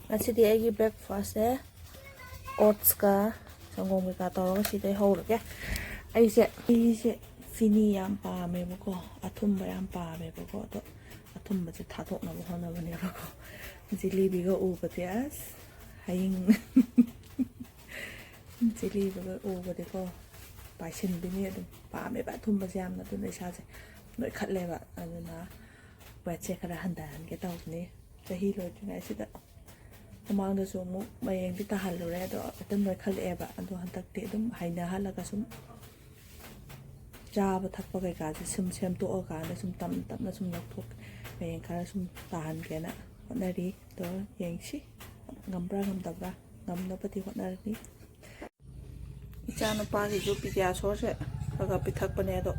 ꯉꯁꯤꯗꯤ ꯑꯩꯒꯤ ꯕ꯭ꯔꯦꯛꯐꯥꯁꯁꯦ ꯑꯣꯠꯁꯀ ꯁꯪꯒꯣꯝ ꯀꯩꯀꯥ ꯇꯧꯔꯒ ꯁꯤꯗꯩ ꯍꯧꯔꯒꯦ ꯑꯩꯁꯦ ꯆꯤꯅꯤ ꯌꯥꯝ ꯄꯥꯝꯃꯦꯕꯀꯣ ꯑꯊꯨꯝꯕ ꯌꯥꯝ ꯄꯥꯝꯃꯦꯕꯀꯣ ꯑꯗꯣ ꯑꯊꯨꯝꯕꯁꯦ ꯊꯥꯗꯣꯛꯅꯕ ꯍꯣꯠꯅꯕꯅꯦꯕꯀꯣ ꯖꯤꯂꯤꯕꯤꯒ ꯎꯕꯗꯤ ꯑꯁ ꯍꯌꯤꯡ ꯖꯤꯂꯤꯕꯤꯒ ꯎꯕꯗꯤꯀꯣ ꯄꯥꯏꯁꯤꯟꯕꯤꯅꯤ ꯑꯗꯨꯝ ꯄꯥꯝꯃꯦꯕ ꯑꯊꯨꯝꯕꯁꯦ ꯌꯥꯝꯅ ꯑꯗꯨꯅ ꯏꯁꯥꯁꯦ ꯅꯣꯏꯈꯠꯂꯦꯕ ꯑꯗꯨꯅ ꯋꯦꯠꯁꯦ ꯈꯔ ꯍꯟꯊꯍꯟꯒꯦ ꯇꯧꯕꯅꯤ ꯆꯍꯤ ꯂꯣꯏꯗ꯭ꯔꯤꯉꯩꯁꯤꯗ ꯃꯃꯥꯡꯗꯁꯨ ꯑꯃꯨꯛ ꯃꯌꯦꯡꯗꯤ ꯇꯥꯍꯜꯂꯨꯔꯦ ꯑꯗꯣ ꯑꯗꯨꯝ ꯅꯣꯏꯈꯠꯂꯛꯑꯦꯕ ꯑꯗꯣ ꯍꯟꯗꯛꯇꯤ ꯑꯗꯨꯝ ꯍꯩꯅꯍꯜꯂꯒ ꯁꯨꯝ ꯆꯥꯕ ꯊꯛꯄ ꯀꯩꯀꯥꯁꯦ ꯁꯨꯝ ꯁꯦꯝꯗꯣꯛꯑꯀꯥꯟꯗ ꯁꯨꯝ ꯇꯞꯅ ꯇꯞꯅ ꯁꯨꯝ ꯂꯧꯊꯣꯛ ꯃꯌꯦꯡ ꯈꯔ ꯁꯨꯝ ꯇꯥꯍꯟꯒꯦꯅ ꯍꯣꯠꯅꯔꯤ ꯑꯗꯣ ꯌꯦꯡꯁꯤ ꯉꯝꯕ꯭ꯔꯥ ꯉꯝꯗꯕ꯭ꯔꯥ ꯉꯝꯅꯕꯗꯤ ꯍꯣꯠꯅꯔꯅꯤ ꯏꯆꯥ ꯅꯨꯄꯥꯒꯤꯁꯨ ꯄꯤꯗꯤꯌꯥꯁꯣꯔꯁꯦ ꯈꯔ ꯄꯤꯊꯛꯄꯅꯦ ꯑꯗꯣ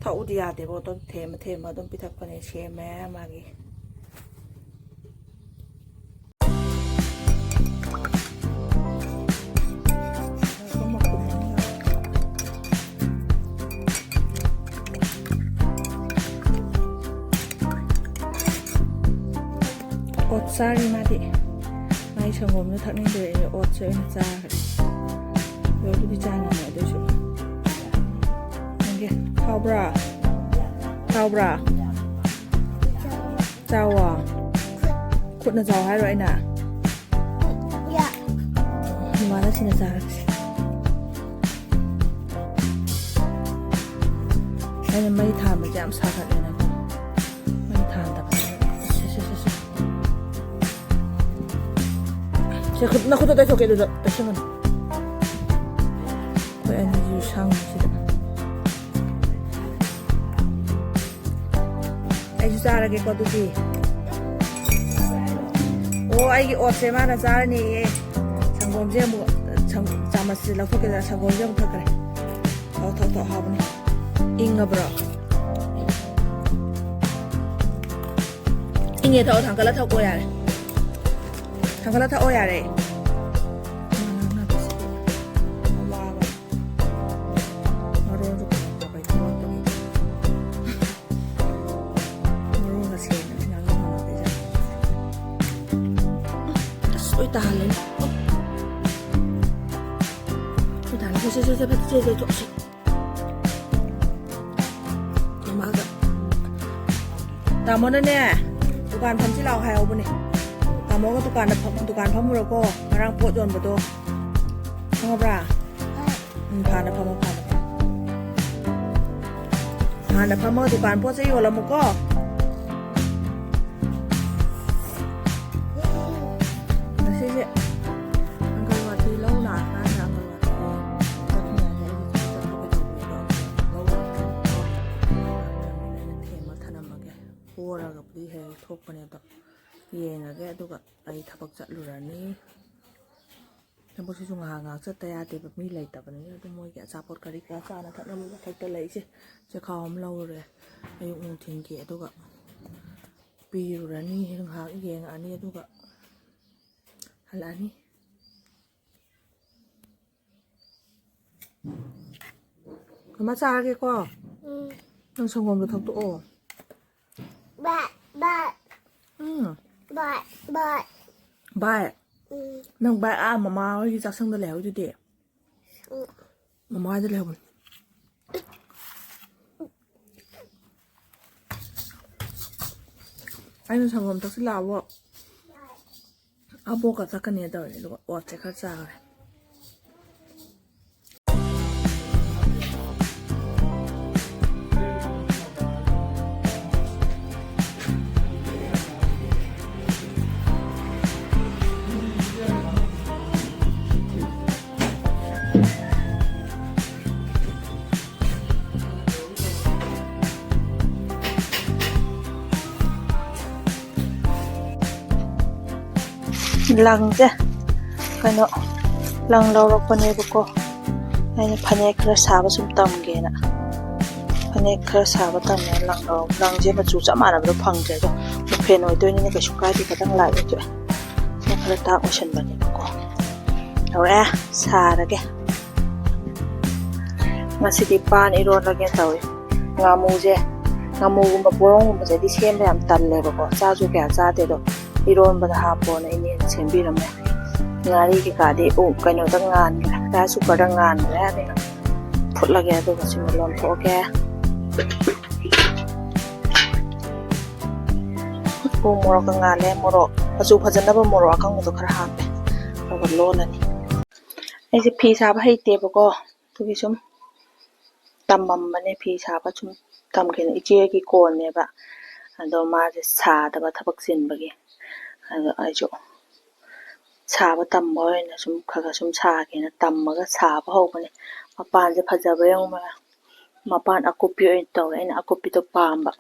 ꯊꯛꯎꯗꯤ ꯌꯥꯗꯦꯕ ꯑꯗꯨꯝ ꯊꯦꯝꯃ ꯊꯦꯝꯃ ꯑꯗꯨꯝ ꯄꯤꯊꯛꯄꯅꯦ ꯁꯦꯝꯃꯦ ꯃꯥꯒꯤ ꯑꯣꯠ ꯆꯥꯔꯤ ꯃꯥꯗꯤ ꯃꯥꯒꯤ ꯁꯪꯒꯣꯝꯗꯣ ꯊꯛꯅꯤꯡꯗ꯭ꯔꯦ ꯑꯣꯠꯁꯦ ꯑꯣꯏꯅ ꯆꯥꯈ꯭ꯔꯦ ꯂꯣꯏꯕꯨꯗꯤ ꯆꯥ ꯉꯝꯃꯦ ꯑꯗꯨꯏꯁꯨ ꯅꯪꯒꯤ ꯍꯥꯎꯕ꯭ꯔꯥ ꯍꯥꯎꯕ꯭ꯔꯥ ꯆꯥꯎꯋꯣ ꯈꯨꯠꯅ ꯆꯥꯎ ꯍꯥꯏꯔꯣ ꯑꯩꯅ ꯃꯃꯥꯅ ꯁꯤꯅ ꯆꯥꯔꯁꯤ ꯑꯩꯅ ꯃꯩ ꯊꯥꯟꯕꯁꯦ ꯌꯥꯝ ꯁꯥꯒꯠꯂꯦꯅꯀꯣ ꯃꯩ ꯊꯥꯟꯗꯕ ꯅꯈꯨꯠꯇ ꯇꯩꯊꯣꯛꯀꯦ ꯑꯗꯨꯗ ꯇꯩꯁꯟꯒꯅꯨ ꯑꯩꯈꯣꯏ ꯑꯅꯤꯁꯤꯁꯨ ꯁꯪꯕꯁꯤꯗ ꯑꯩꯁꯨ ꯆꯥꯔꯒꯦꯀꯣ ꯑꯗꯨꯗꯤ ꯑꯣ ꯑꯩꯒꯤ ꯑꯣꯠꯁꯦ ꯃꯥꯅ ꯆꯥꯔꯅꯤꯌꯦ ꯁꯪꯒꯣꯝꯁꯦ ꯑꯃꯨꯛ ꯆꯥꯃꯁꯁꯦ ꯂꯧꯊꯣꯛꯀꯦꯗꯅ ꯁꯪꯒꯣꯝꯁꯦ ꯑꯃꯨꯛ ꯊꯛꯈ꯭ꯔꯦ ꯊꯛ ꯍꯥꯎꯕꯅꯦ ꯏꯪꯉꯕ꯭ꯔꯣ ꯏꯪꯉꯦ ꯊꯛꯑꯣ ꯊꯥꯡꯀꯠꯂ ꯊꯛꯑꯣ ꯌꯥꯔꯦ ꯊꯥꯡꯀꯠꯂ ꯊꯛꯑꯣ ꯌꯥꯔꯦ tahan saya tok maga tamo na ne dukan pham si law hai au bune tamo ga dukan pham ro ko ngarang pot jon ba do khangabra phana pham dukan pot se yo la mo ko ꯄꯣꯔꯒꯕꯨꯗꯤ ꯍꯦꯛ ꯊꯣꯛꯄꯅꯦ ꯑꯗꯣ ꯌꯦꯡꯉꯒꯦ ꯑꯗꯨꯒ ꯑꯩ ꯊꯕꯛ ꯆꯠꯂꯨꯔꯅꯤ ꯊꯕꯛꯁꯤꯁꯨ ꯉꯥꯏꯍꯥꯛ ꯆꯠꯇ ꯌꯥꯗꯦꯕ ꯃꯤ ꯂꯩꯇꯕꯅꯤꯅ ꯑꯗꯨꯝ ꯃꯣꯏꯒꯤ ꯑꯆꯥꯄꯣꯠ ꯀꯔꯤ ꯀꯔꯥ ꯆꯥꯅ ꯊꯛꯅꯕ ꯃꯊꯛꯇ ꯂꯩꯁꯦ ꯆꯦꯈꯥꯎ ꯑꯃ ꯂꯧꯔꯨꯔꯦ ꯑꯌꯨꯛ ꯅꯨꯡꯊꯤꯟꯒꯤ ꯑꯗꯨꯒ ꯄꯤꯔꯨꯔꯅꯤ ꯉꯥꯏꯍꯥꯛ ꯌꯦꯡꯉꯛꯑꯅꯤ ꯑꯗꯨꯒ ꯍꯜꯂꯛꯑꯅꯤ ꯃꯃꯥ ꯆꯥꯔꯒꯦꯀꯣ ꯅꯪ ꯁꯪꯒꯣꯝꯗꯣ ꯊꯛꯇꯣꯛꯑꯣ ꯕꯥꯏ ꯅꯪ ꯕꯥꯏ ꯃꯃꯥ ꯍꯣꯏꯒꯤ ꯆꯥꯛꯁꯪꯗ ꯂꯩꯍꯧꯗꯨꯗꯤ ꯃꯃꯥ ꯍꯣꯏꯗ ꯂꯩꯍꯧꯕꯅꯤ ꯑꯩꯅ ꯁꯪꯒꯣꯝ ꯊꯛꯁꯤꯜꯂꯛꯑꯕꯣ ꯑꯕꯣꯛꯀ ꯆꯠꯀꯅꯤ ꯇꯧꯔꯦ ꯑꯗꯨꯒ ꯑꯣꯠꯁꯦ ꯈꯔ ꯆꯥꯈ꯭ꯔꯦ ꯂꯪꯁꯦ ꯀꯩꯅꯣ ꯂꯪ ꯂꯧꯔꯛꯄꯅꯦꯕꯀꯣ ꯑꯩꯅ ꯐꯅꯦꯛ ꯈꯔ ꯁꯥꯕ ꯁꯨꯝ ꯇꯝꯒꯦꯅ ꯐꯅꯦꯛ ꯈꯔ ꯁꯥꯕ ꯇꯝꯃꯦ ꯂꯪ ꯂꯧꯔꯛ ꯂꯪꯁꯦ ꯃꯆꯨ ꯆꯞ ꯃꯥꯟꯅꯕꯗꯣ ꯐꯪꯗ꯭ꯔꯦ ꯑꯗꯣ ꯐꯦꯟ ꯑꯣꯏꯗꯣꯏꯅꯤꯅ ꯀꯩꯁꯨ ꯀꯥꯏꯗꯦ ꯈꯤꯇꯪ ꯂꯥꯏꯠ ꯑꯣꯏꯊꯣꯛꯑꯦ ꯈꯔ ꯇꯥꯛ ꯑꯣꯏꯁꯟꯕꯅꯦꯕꯀꯣ ꯂꯧꯔꯛꯑꯦ ꯁꯥꯔꯒꯦ ꯉꯁꯤꯗꯤ ꯄꯥꯟ ꯏꯔꯣꯜꯂꯒꯦ ꯇꯧꯋꯤ ꯉꯥꯃꯨꯁꯦ ꯉꯥꯃꯨꯒꯨꯝꯕ ꯄꯣꯔꯣꯡꯒꯨꯝꯕꯁꯦꯗꯤ ꯁꯦꯝꯕ ꯌꯥꯝ ꯇꯜꯂꯦꯕꯀꯣ ꯆꯥꯁꯨ ꯀꯌꯥ ꯆꯥꯗꯦ ꯑꯗꯣ ꯏꯔꯣꯟꯕꯗ ꯍꯥꯞꯄꯣꯅ ꯏꯅꯦꯅ ꯁꯦꯝꯕꯤꯔꯝꯃꯦ ꯉꯥꯔꯤ ꯀꯩꯀꯥꯗꯤ ꯀꯩꯅꯣꯗ ꯉꯥꯟꯈ꯭ꯔꯦ ꯔꯥꯏꯁ ꯀꯨꯀꯔꯗ ꯉꯥꯟꯈ꯭ꯔꯦ ꯑꯗꯨꯅ ꯐꯨꯠꯂꯒꯦ ꯑꯗꯨꯒ ꯁꯤꯃ ꯂꯣꯟꯊꯣꯛꯑꯒꯦ ꯎ ꯃꯣꯔꯣꯛꯀ ꯉꯥꯜꯂꯦ ꯃꯣꯔꯣꯛ ꯃꯆꯨ ꯐꯖꯅꯕ ꯃꯣꯔꯣꯛ ꯑꯀꯪꯕꯗꯣ ꯈꯔ ꯍꯥꯞꯄꯦ ꯑꯗꯨꯒ ꯂꯣꯜꯂꯅꯤ ꯑꯩꯁꯦ ꯐꯤ ꯁꯥꯕ ꯍꯩꯇꯦꯕꯀꯣ ꯑꯗꯨꯒꯤ ꯁꯨꯝ ꯇꯝꯃꯝꯕꯅꯦ ꯐꯤ ꯁꯥꯕ ꯁꯨꯝ ꯇꯝꯒꯦꯅ ꯏꯆꯦꯒꯤ ꯀꯣꯟꯅꯦꯕ ꯑꯗꯣ ꯃꯥꯁꯦ ꯁꯥꯗꯕ ꯊꯕꯛ ꯆꯤꯟꯕꯒꯤ ꯑꯗꯣ ꯑꯩꯁꯨ ꯁꯥꯕ ꯇꯝꯕ ꯑꯣꯏꯅ ꯁꯨꯝ ꯈꯔ ꯁꯨꯝ ꯁꯥꯒꯦꯅ ꯇꯝꯃꯒ ꯁꯥꯕ ꯍꯧꯕꯅꯦ ꯃꯄꯥꯟꯁꯦ ꯐꯖꯕ ꯌꯦꯡꯉꯨ ꯃꯄꯥꯟ ꯑꯀꯨꯞꯄꯤ ꯑꯣꯏꯅ ꯇꯧꯔꯦ ꯑꯩꯅ ꯑꯀꯨꯞꯄꯤꯗꯣ ꯄꯥꯝꯕ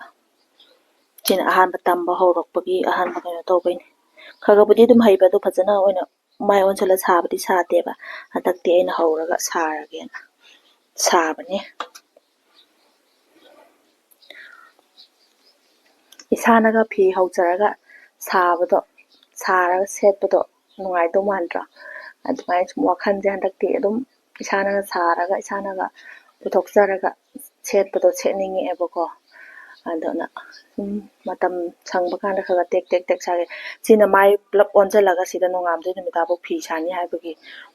ꯁꯤꯅ ꯑꯍꯥꯟꯕ ꯇꯝꯕ ꯍꯧꯔꯛꯄꯒꯤ ꯑꯍꯥꯟꯕ ꯀꯩꯅꯣ ꯇꯧꯕꯩꯅꯦ ꯈꯔꯕꯨꯗꯤ ꯑꯗꯨꯝ ꯍꯩꯕ ꯑꯗꯣ ꯐꯖꯅ ꯑꯣꯏꯅ ꯃꯥꯏ ꯑꯣꯟꯁꯤꯜꯂ ꯁꯥꯕꯗꯤ ꯁꯥꯗꯦꯕ ꯍꯟꯗꯛꯇꯤ ꯑꯩꯅ ꯍꯧꯔꯒ ꯁꯥꯔꯒꯦꯅ ꯁꯥꯕꯅꯦ ꯏꯁꯥꯅꯒ ꯐꯤ ꯍꯧꯖꯔꯒ ꯁꯥꯕꯗꯣ ꯁꯥꯔꯒ ꯁꯦꯠꯄꯗꯣ ꯅꯨꯡꯉꯥꯏꯗꯧ ꯃꯥꯟꯗ꯭ꯔꯣ ꯑꯗꯨꯃꯥꯏꯅ ꯁꯨꯝ ꯋꯥꯈꯜꯁꯦ ꯍꯟꯗꯛꯇꯤ ꯑꯗꯨꯝ ꯏꯁꯥꯅꯒ ꯁꯥꯔꯒ ꯏꯁꯥꯅꯒ ꯄꯨꯊꯣꯛꯆꯔꯒ ꯁꯦꯠꯄꯗꯣ ꯁꯦꯠꯅꯤꯡꯉꯛꯑꯦꯕꯀꯣ ꯑꯗꯨꯅ ꯃꯇꯝ ꯁꯪꯕ ꯀꯥꯟꯗ ꯈꯔ ꯇꯦꯛ ꯇꯦꯛ ꯇꯦꯛ ꯁꯥꯒꯦ ꯁꯤꯅ ꯃꯥꯏ ꯄꯨꯂꯞ ꯑꯣꯟꯁꯤꯜꯂꯒ ꯁꯤꯗ ꯅꯣꯡꯉꯥꯟꯕꯗꯩ ꯅꯨꯃꯤꯠꯇꯥꯐꯥꯎ ꯐꯤ ꯁꯥꯅꯤ ꯍꯥꯏꯕꯒꯤ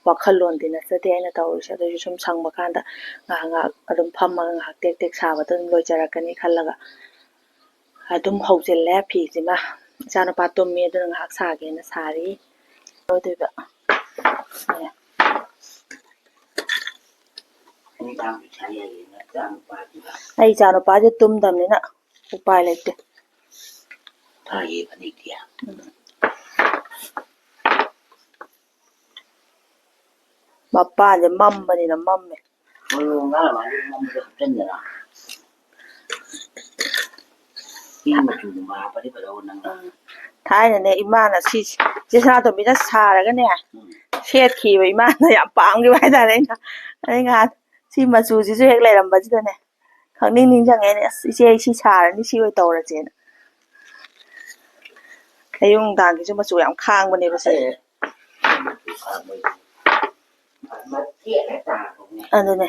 ꯋꯥꯈꯜꯂꯣꯟꯗꯤ ꯅꯠꯆꯗꯦ ꯑꯩꯅ ꯇꯧꯔꯤꯁꯦ ꯑꯗꯨꯏꯁꯨ ꯁꯨꯝ ꯁꯪꯕ ꯀꯥꯟꯗ ꯉꯥꯏꯍꯥꯛ ꯉꯥꯏꯍꯥꯛ ꯑꯗꯨꯝ ꯐꯝꯃꯒ ꯉꯥꯏꯍꯥꯛ ꯇꯦꯛ ꯇꯦꯛ ꯁꯥꯕꯗ ꯑꯗꯨꯝ ꯂꯣꯏꯖꯔꯛꯀꯅꯤ ꯈꯜꯂꯒ ꯑꯗꯨꯝ ꯍꯧꯖꯤꯜꯂꯦ ꯐꯤꯁꯤꯃ ꯏꯆꯥꯅꯨꯄꯥ ꯇꯨꯝꯃꯤ ꯑꯗꯨꯅ ꯉꯥꯏꯍꯥꯛ ꯁꯥꯒꯦꯅ ꯁꯥꯔꯤ ꯑꯣꯏꯗꯣꯏꯕ ꯑꯩ ꯏꯆꯥꯅꯨꯄꯥꯁꯦ ꯇꯨꯝꯗꯕꯅꯤꯅ ꯎꯄꯥꯏ ꯂꯩꯇꯦ ꯃꯄꯥꯟꯁꯦ ꯃꯝꯕꯅꯤꯅ ꯃꯝꯃꯦ ꯊꯥꯏꯅꯅꯦ ꯏꯃꯥꯅ ꯆꯦ ꯁꯅꯥꯇꯣꯝꯕꯤꯅ ꯁꯥꯔꯒꯅꯦ ꯁꯦꯠꯈꯤꯕ ꯏꯃꯥꯅ ꯌꯥꯝ ꯄꯥꯝꯈꯤꯕ ꯍꯥꯏꯇꯥꯔꯦ ꯑꯩ ꯉꯍꯥꯟ ꯁꯤ ꯃꯆꯨꯁꯤꯁꯨ ꯍꯦꯛ ꯂꯩꯔꯝꯕꯁꯤꯗꯅꯦ ꯈꯪꯅꯤꯡ ꯅꯤꯡꯁꯤꯡꯉꯦꯅꯦ ꯑꯁ ꯏꯆꯦ ꯑꯩ ꯁꯤ ꯁꯥꯔꯅꯤ ꯁꯤ ꯑꯣꯏ ꯇꯧꯔꯁꯦꯅ ꯑꯌꯨꯛ ꯅꯨꯡꯗꯥꯡꯒꯤꯁꯨ ꯃꯆꯨ ꯌꯥꯝ ꯈꯥꯡꯕꯅꯦꯕ ꯁꯤ ꯑꯗꯨꯅꯦ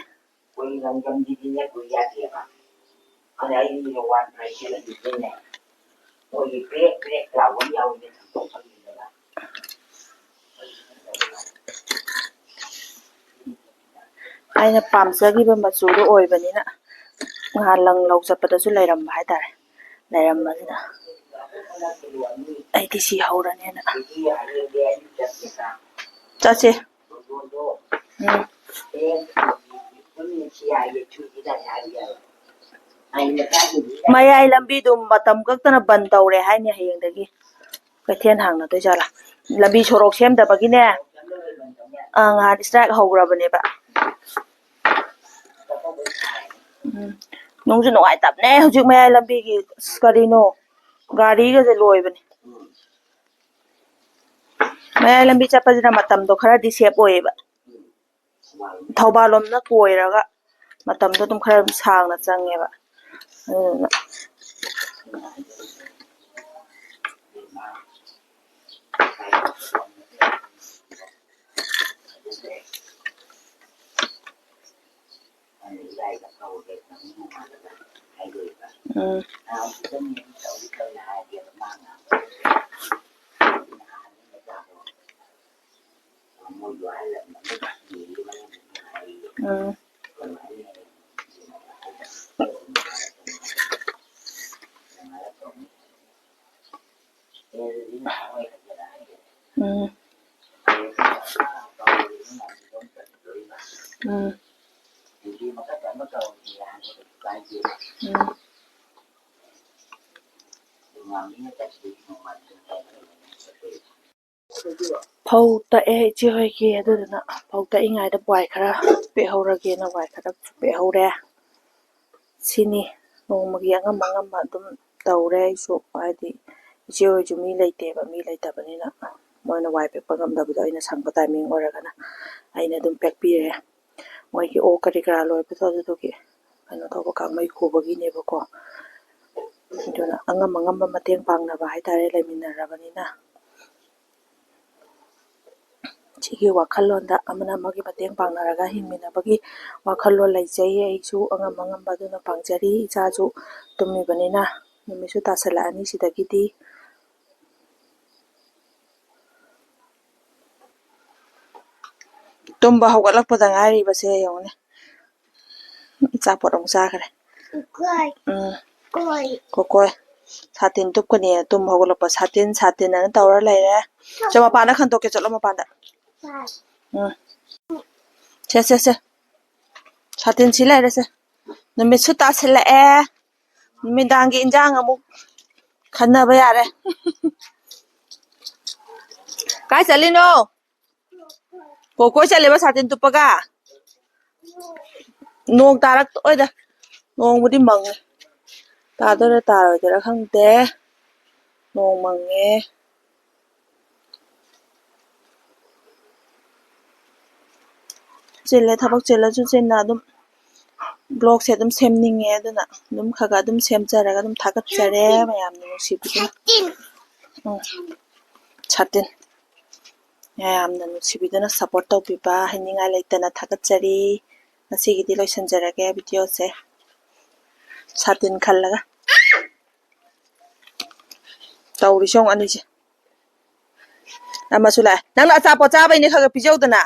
ꯑꯩꯅ ꯄꯥꯝꯖꯈꯤꯕ ꯃꯆꯨꯗꯣ ꯑꯣꯏꯕꯅꯤꯅ ꯉꯍꯥꯟ ꯂꯪ ꯂꯧ ꯆꯠꯄꯗꯁꯨ ꯂꯩꯔꯝꯕ ꯍꯥꯏꯇꯥꯔꯦ ꯂꯩꯔꯝꯕꯁꯤꯗ ꯑꯩꯗꯤ ꯁꯤ ꯍꯧꯔꯅꯦꯅ ꯆꯠꯁꯦ ꯃꯌꯥꯏ ꯂꯝꯕꯤꯗꯨ ꯃꯇꯝ ꯀꯛꯇꯅ ꯕꯟ ꯇꯧꯔꯦ ꯍꯥꯏꯅꯦ ꯍꯌꯦꯡꯗꯒꯤ ꯀꯩꯊꯦꯜ ꯍꯥꯡꯅꯗꯣꯏꯖꯥꯠꯂꯥ ꯂꯝꯕꯤ ꯁꯣꯔꯣꯛ ꯁꯦꯝꯗꯕꯒꯤꯅꯦ ꯉꯍꯥꯟ ꯏꯁꯇ꯭ꯔꯥꯏꯛ ꯍꯧꯈ꯭ꯔꯕꯅꯦꯕ ꯅꯨꯡꯁꯨ ꯅꯨꯡꯉꯥꯏꯇꯕꯅꯦ ꯍꯧꯖꯤꯛ ꯃꯌꯥꯏ ꯂꯝꯕꯤꯒꯤ ꯀꯔꯤꯅꯣ ꯒꯥꯔꯤꯒꯁꯦ ꯂꯣꯏꯕꯅꯦ ꯃꯌꯥꯏ ꯂꯝꯕꯤ ꯆꯠꯄꯁꯤꯅ ꯃꯇꯝꯗꯣ ꯈꯔꯗꯤ ꯁꯦꯞ ꯑꯣꯏꯌꯦꯕ ꯊꯧꯕꯥꯜ ꯂꯣꯝꯗ ꯀꯣꯏꯔꯒ ꯃꯇꯝꯗꯣ ꯑꯗꯨꯝ ꯈꯔ ꯁꯥꯡꯅ ꯆꯪꯉꯦꯕ ꯑꯗꯨꯗꯨꯅ ꯐꯧ ꯇꯛꯑꯦ ꯏꯆꯦ ꯍꯣꯏꯒꯤ ꯑꯗꯨꯗꯨꯅ ꯐꯧ ꯇꯛꯏꯉꯩꯗ ꯋꯥꯏ ꯈꯔ ꯄꯦꯛꯍꯧꯔꯒꯦꯅ ꯋꯥꯏ ꯈꯔ ꯄꯦꯛꯍꯧꯔꯦ ꯁꯤꯅꯤ ꯅꯣꯡꯃꯒꯤ ꯑꯉꯝ ꯑꯉꯝꯕ ꯑꯗꯨꯝ ꯇꯧꯔꯦ ꯑꯩꯁꯨ ꯍꯥꯏꯗꯤ ꯏꯆꯦ ꯍꯣꯏꯁꯨ ꯃꯤ ꯂꯩꯇꯦꯕ ꯃꯤ ꯂꯩꯇꯕꯅꯤꯅ ꯃꯣꯏꯅ ꯋꯥꯏ ꯄꯦꯛꯄ ꯉꯝꯗꯕꯗꯣ ꯑꯩꯅ ꯁꯪꯕ ꯇꯥꯏꯃꯤꯡ ꯑꯣꯏꯔꯒꯅ ꯑꯩꯅ ꯑꯗꯨꯝ ꯄꯦꯛꯄꯤꯔꯦ ꯃꯣꯏꯒꯤ ꯑꯣꯛ ꯀꯔꯤ ꯀꯔꯥ ꯂꯣꯏꯕꯗꯣ ꯑꯗꯨꯗꯨꯒꯤ ꯀꯩꯅꯣ ꯇꯧꯕ ꯀꯥꯡꯃꯩ ꯈꯨꯕꯒꯤꯅꯦꯕꯀꯣ ꯑꯗꯨꯅ ꯑꯉꯝ ꯑꯉꯝꯕ ꯃꯇꯦꯡ ꯄꯥꯡꯅꯕ ꯍꯥꯏꯇꯥꯔꯦ ꯂꯩꯃꯤꯟꯅꯔꯕꯅꯤꯅ ꯁꯤꯒꯤ ꯋꯥꯈꯜꯂꯣꯟꯗ ꯑꯃꯅ ꯑꯃꯒꯤ ꯃꯇꯦꯡ ꯄꯥꯡꯅꯔꯒ ꯍꯤꯡꯃꯤꯟꯅꯕꯒꯤ ꯋꯥꯈꯜꯂꯣꯟ ꯂꯩꯖꯩ ꯑꯩꯁꯨ ꯑꯉꯝ ꯑꯉꯝꯕ ꯑꯗꯨꯅ ꯄꯥꯡꯖꯔꯤ ꯏꯆꯥꯁꯨ ꯇꯨꯝꯃꯤꯕꯅꯤꯅ ꯅꯨꯃꯤꯠꯁꯨ ꯇꯥꯁꯜꯂꯛꯑꯅꯤ ꯁꯤꯗꯒꯤꯗꯤ ꯇꯨꯝꯕ ꯍꯧꯒꯠꯂꯛꯄꯗ ꯉꯥꯏꯔꯤꯕꯁꯦ ꯌꯦꯡꯉꯨꯅꯦ ꯑꯆꯥꯄꯣꯠ ꯑꯃꯨꯛ ꯆꯥꯈ꯭ꯔꯦ ꯀꯣꯀꯣꯏ ꯁꯥꯇꯤꯟ ꯇꯨꯞꯀꯅꯤ ꯇꯨꯝ ꯍꯧꯒꯠꯂꯛꯄ ꯁꯥꯇꯤꯟ ꯁꯥꯇꯤꯟ ꯑꯅ ꯇꯧꯔ ꯂꯩꯔꯦ ꯆꯣ ꯃꯄꯥꯟꯗ ꯈꯟꯇꯣꯛꯀꯦ ꯆꯠꯂꯣ ꯃꯄꯥꯟꯗ ꯁꯦ ꯁꯥꯇꯤꯟ ꯁꯤ ꯂꯩꯔꯦꯁꯦ ꯅꯨꯃꯤꯠꯁꯨ ꯇꯥꯁꯤꯜꯂꯛꯑꯦ ꯅꯨꯃꯤꯗꯥꯡꯒꯤ ꯏꯟꯖꯥꯡ ꯑꯃꯨꯛ ꯈꯟꯅꯕ ꯌꯥꯔꯦ ꯀꯥꯏ ꯆꯠꯂꯤꯅꯣ ꯀꯣꯀꯣꯏ ꯆꯠꯂꯦꯕ ꯁꯥꯇꯤꯟ ꯇꯨꯞꯄꯒ ꯅꯣꯡ ꯇꯥꯔꯛꯇꯣꯏꯗ ꯅꯣꯡꯕꯨꯗꯤ ꯃꯪꯉꯦ ꯇꯥꯗꯣꯏꯔꯥ ꯇꯥꯔꯣꯏꯗꯣꯏꯔꯥ ꯈꯪꯗꯦ ꯅꯣꯡ ꯃꯪꯉꯦ ꯆꯤꯜꯂꯦ ꯊꯕꯛ ꯆꯤꯜꯂꯁꯨ ꯆꯤꯟꯅ ꯑꯗꯨꯝ ꯕ꯭ꯂꯣꯛꯁꯦ ꯑꯗꯨꯝ ꯁꯦꯝꯅꯤꯡꯉꯦ ꯑꯗꯨꯅ ꯑꯗꯨꯝ ꯈꯒ ꯑꯗꯨꯝ ꯁꯦꯝꯖꯔꯒ ꯑꯗꯨꯝ ꯊꯥꯒꯠꯆꯔꯦ ꯃꯌꯥꯝꯅ ꯅꯨꯡꯁꯤꯕꯤꯗꯨꯅ ꯁꯥꯇꯤꯟ ꯃꯌꯥꯝꯅ ꯅꯨꯡꯁꯤꯕꯤꯗꯨꯅ ꯁꯞꯄꯣꯔꯠ ꯇꯧꯕꯤꯕ ꯍꯥꯏꯅꯤꯡꯉꯥꯏ ꯂꯩꯇꯅ ꯊꯥꯒꯠꯆꯔꯤ ꯉꯁꯤꯒꯤꯗꯤ ꯂꯣꯏꯁꯤꯟꯖꯔꯒꯦ ꯚꯤꯗꯤꯑꯣꯁꯦ ꯁꯥꯇꯤꯟ ꯈꯜꯂꯒ ꯇꯧꯔꯤꯁꯦ ꯑꯅꯤꯁꯦ ꯑꯃꯁꯨ ꯂꯥꯛꯑꯦ ꯅꯪꯅ ꯑꯆꯥꯄꯣꯠ ꯆꯥꯕꯩꯅꯦ ꯈꯒ ꯄꯤꯖꯧꯗꯅ